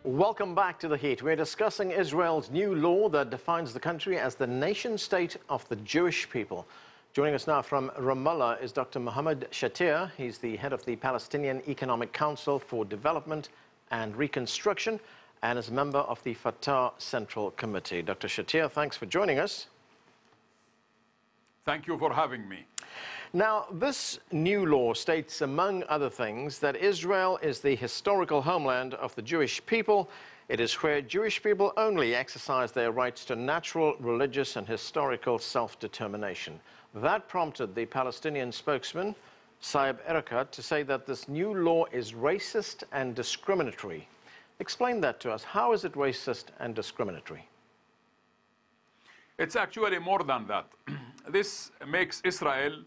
Welcome back to The Heat. We're discussing Israel's new law that defines the country as the nation-state of the Jewish people. Joining us now from Ramallah is Dr. Mohammad Shtayyeh. He's the head of the Palestinian Economic Council for Development and Reconstruction and is a member of the Fateh Central Committee. Dr. Shtayyeh, thanks for joining us. Thank you for having me. Now, this new law states, among other things, that Israel is the historical homeland of the Jewish people. It is where Jewish people only exercise their rights to natural, religious, and historical self-determination. That prompted the Palestinian spokesman, Saeb Erekat, to say that this new law is racist and discriminatory. Explain that to us. How is it racist and discriminatory? It's actually more than that. This makes Israel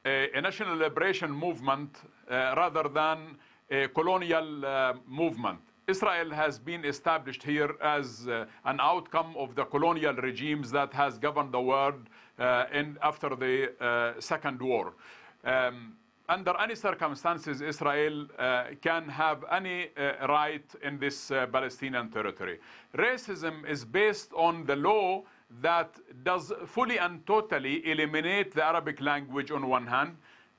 a national liberation movement rather than a colonial movement. Israel has been established here as an outcome of the colonial regimes that has governed the world after the Second War. Under any circumstances, Israel can have any right in this Palestinian territory. Racism is based on the law that does fully and totally eliminate the Arabic language on one hand,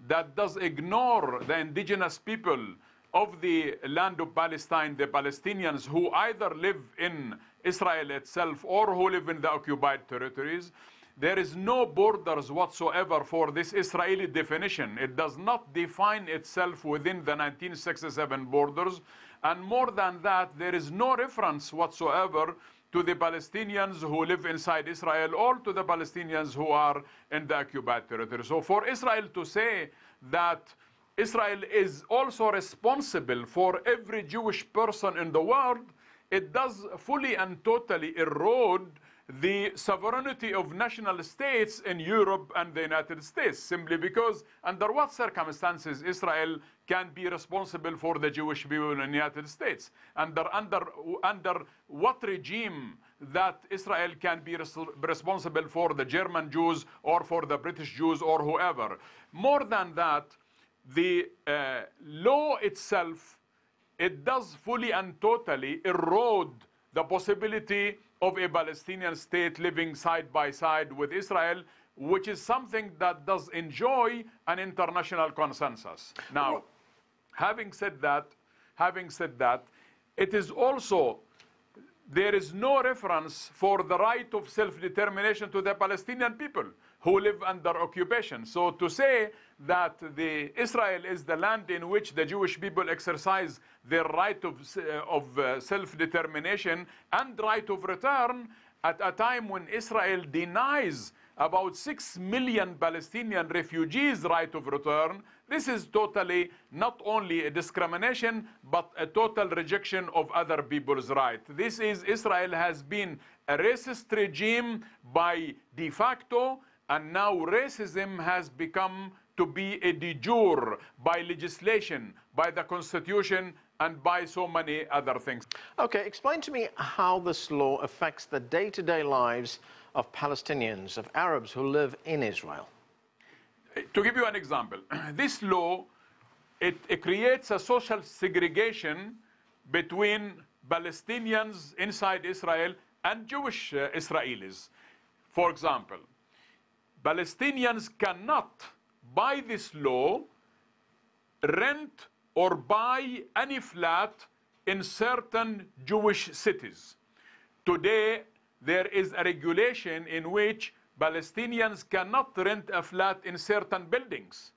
that does ignore the indigenous people of the land of Palestine, the Palestinians who either live in Israel itself or who live in the occupied territories. There is no borders whatsoever for this Israeli definition. It does not define itself within the 1967 borders. And more than that, there is no reference whatsoever to the Palestinians who live inside Israel or to the Palestinians who are in the occupied territory. So for Israel to say that Israel is also responsible for every Jewish person in the world, it does fully and totally erode the sovereignty of national states in Europe and the United States, simply because under what circumstances Israel can be responsible for the Jewish people in the United States? Under what regime that Israel can be responsible for the German Jews or for the British Jews or whoever? More than that, the law itself, it does fully and totally erode the possibility of a Palestinian state living side by side with Israel, which is something that does enjoy an international consensus. Now, having said that, it is also, there is no reference for the right of self-determination to the Palestinian people who live under occupation. So to say that Israel is the land in which the Jewish people exercise their right of self-determination and right of return at a time when Israel denies about 6 million Palestinian refugees right of return, this is totally not only a discrimination, but a total rejection of other people's rights. This is, Israel has been a racist regime by de facto, and now racism has become to be a de jure by legislation, by the Constitution, and by so many other things. Okay, explain to me how this law affects the day-to-day lives of Palestinians, of Arabs who live in Israel. To give you an example, this law, it creates a social segregation between Palestinians inside Israel and Jewish Israelis. For example, Palestinians cannot, by this law, rent or buy any flat in certain Jewish cities. Today, there is a regulation in which Palestinians cannot rent a flat in certain buildings.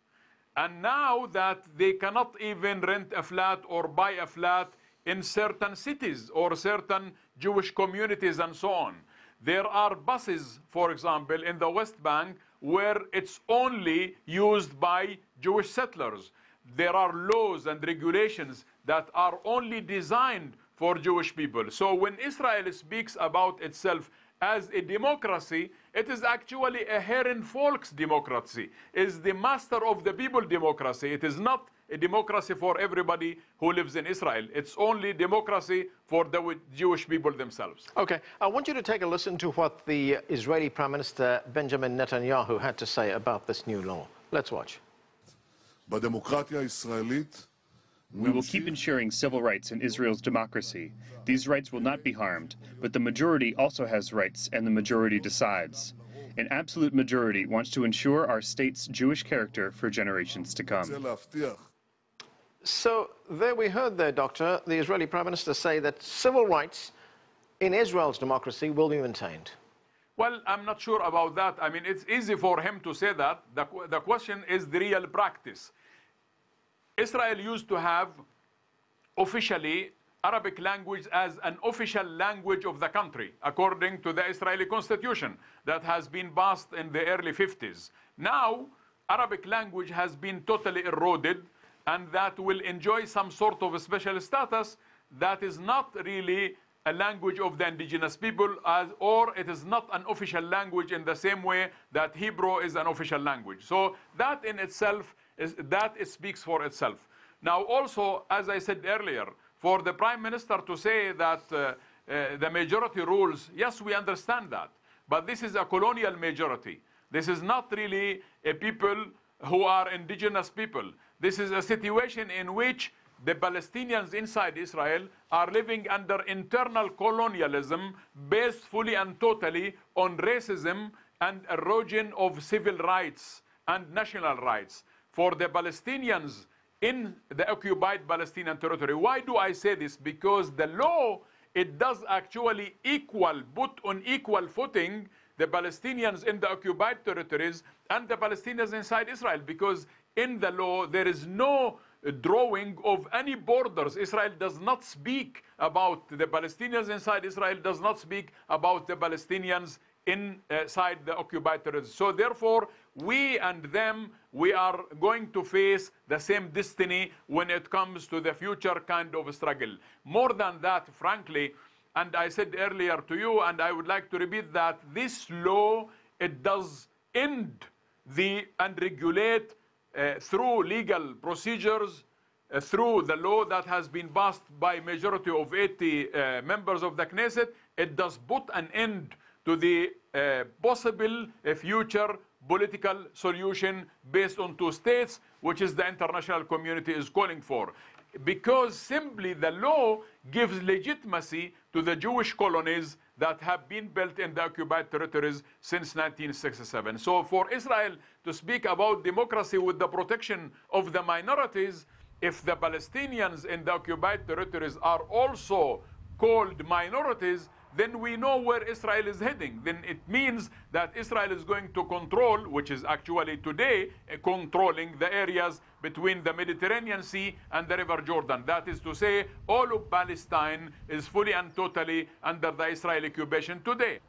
And now that they cannot even rent a flat or buy a flat in certain cities or certain Jewish communities and so on. There are buses, for example, in the West Bank where it's only used by Jewish settlers. There are laws and regulations that are only designed for Jewish people. So when Israel speaks about itself as a democracy, it is actually a Herren Volks democracy. It's the master of the people democracy. It is not a democracy for everybody who lives in Israel. It's only democracy for the Jewish people themselves. Okay, I want you to take a listen to what the Israeli Prime Minister Benjamin Netanyahu had to say about this new law. Let's watch. בדמוקרטיה הישראלית We will keep ensuring civil rights in Israel's democracy. These rights will not be harmed, but the majority also has rights, and the majority decides. An absolute majority wants to ensure our state's Jewish character for generations to come. So there we heard there, Doctor, the Israeli Prime Minister say that civil rights in Israel's democracy will be maintained. Well, I'm not sure about that. I mean, it's easy for him to say that. The question is the real practice. Israel used to have officially Arabic language as an official language of the country, according to the Israeli constitution that has been passed in the early 50s. Now, Arabic language has been totally eroded, and that will enjoy some sort of a special status that is not really a language of the indigenous people, or it is not an official language in the same way that Hebrew is an official language. So that in itself, it speaks for itself. Now also, as I said earlier, for the Prime Minister to say that the majority rules, yes, we understand that, but this is a colonial majority. This is not really a people who are indigenous people. This is a situation in which the Palestinians inside Israel are living under internal colonialism based fully and totally on racism and erosion of civil rights and national rights. For the Palestinians in the occupied Palestinian territory, why do I say this? Because the law, it does actually put on equal footing the Palestinians in the occupied territories and the Palestinians inside Israel, because in the law there is no drawing of any borders. Israel does not speak about the Palestinians inside Israel, does not speak about the Palestinians inside the occupied territories. So therefore, we and them, we are going to face the same destiny when it comes to the future kind of struggle. More than that, frankly, and I said earlier to you, and I would like to repeat that this law, it does end and regulate through legal procedures, through the law that has been passed by majority of 80 members of the Knesset. It does put an end to the possible future political solution based on two states, which is the international community is calling for. Because simply the law gives legitimacy to the Jewish colonies that have been built in the occupied territories since 1967. So for Israel to speak about democracy with the protection of the minorities, if the Palestinians in the occupied territories are also called minorities, then we know where Israel is heading. Then it means that Israel is going to control, which is actually today controlling the areas between the Mediterranean Sea and the River Jordan. That is to say, all of Palestine is fully and totally under the Israeli occupation today.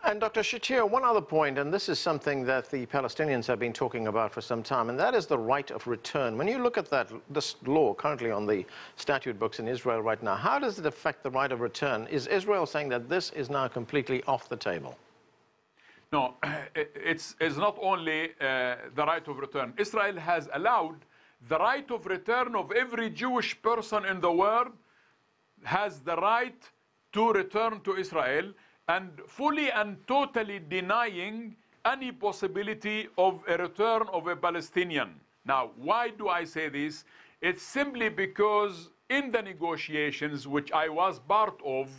And Dr. Shtayyeh, one other point, and this is something that the Palestinians have been talking about for some time, and that is the right of return. When you look at this law currently on the statute books in Israel right now, how does it affect the right of return? Is Israel saying that this is now completely off the table? No, it's not only the right of return. Israel has allowed the right of return of every Jewish person in the world has the right to return to Israel, and fully and totally denying any possibility of a return of a Palestinian. Now, why do I say this? It's simply because in the negotiations, which I was part of,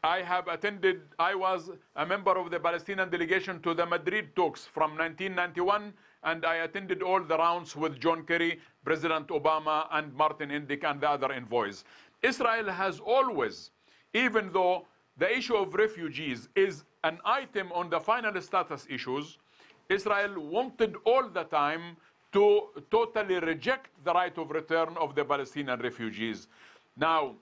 I was a member of the Palestinian delegation to the Madrid talks from 1991, and I attended all the rounds with John Kerry, President Obama, and Martin Indyk, and the other envoys. Israel has always, even though the issue of refugees is an item on the final status issues, Israel wanted all the time to totally reject the right of return of the Palestinian refugees. Now,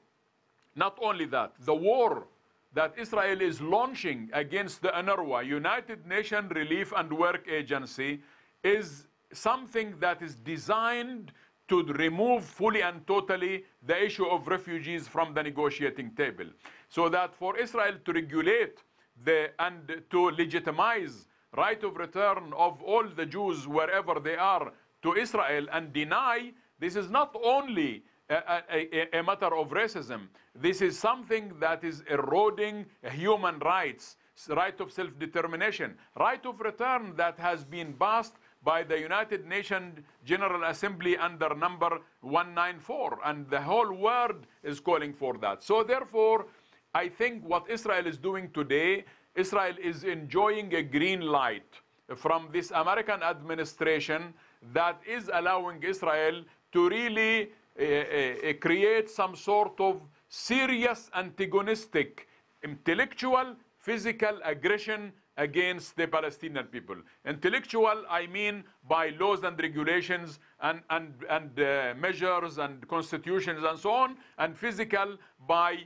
not only that, the war that Israel is launching against the UNRWA, United Nations Relief and Work Agency, is something that is designed to remove fully and totally the issue of refugees from the negotiating table. So that for Israel to regulate and to legitimize right of return of all the Jews wherever they are to Israel and deny, this is not only a matter of racism. This is something that is eroding human rights, right of self-determination, right of return that has been passed by the United Nations General Assembly under number 194, and the whole world is calling for that. So therefore, I think what Israel is doing today, Israel is enjoying a green light from this American administration that is allowing Israel to really create some sort of serious antagonistic, intellectual, physical aggression against the Palestinian people. Intellectual, I mean by laws and regulations and measures and constitutions and so on, and physical by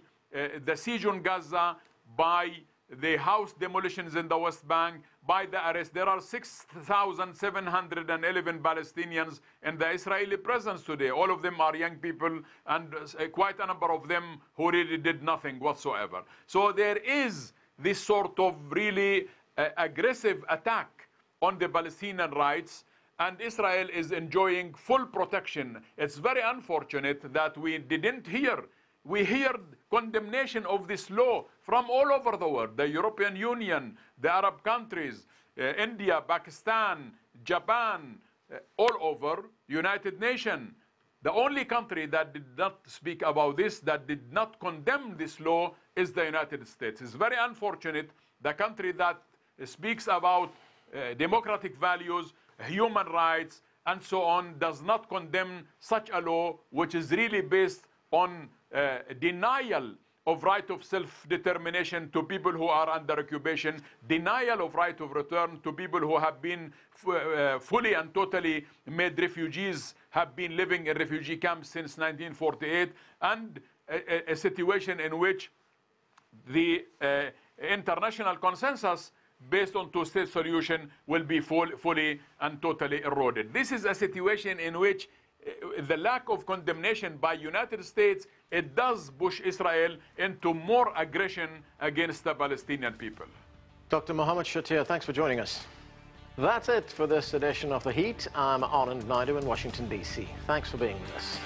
the siege on Gaza, by the house demolitions in the West Bank, by the arrest. There are 6,711 Palestinians in the Israeli presence today. All of them are young people, and quite a number of them who really did nothing whatsoever. So there is this sort of really aggressive attack on the Palestinian rights, and Israel is enjoying full protection. It's very unfortunate that we didn't hear. We heard condemnation of this law from all over the world, the European Union, the Arab countries, India, Pakistan, Japan, all over, United Nations. The only country that did not speak about this, that did not condemn this law, is the United States. It's very unfortunate. The country that speaks about democratic values, human rights, and so on, does not condemn such a law, which is really based on denial of right of self-determination to people who are under occupation, denial of right of return to people who have been fully and totally made refugees, have been living in refugee camps since 1948, and a situation in which the international consensus based on two-state solution will be fully and totally eroded. This is a situation in which the lack of condemnation by United States, it does push Israel into more aggression against the Palestinian people. Dr. Mohammad Shtayyeh, thanks for joining us. That's it for this edition of The Heat. I'm Anand, Naidoo in Washington, D.C. Thanks for being with us.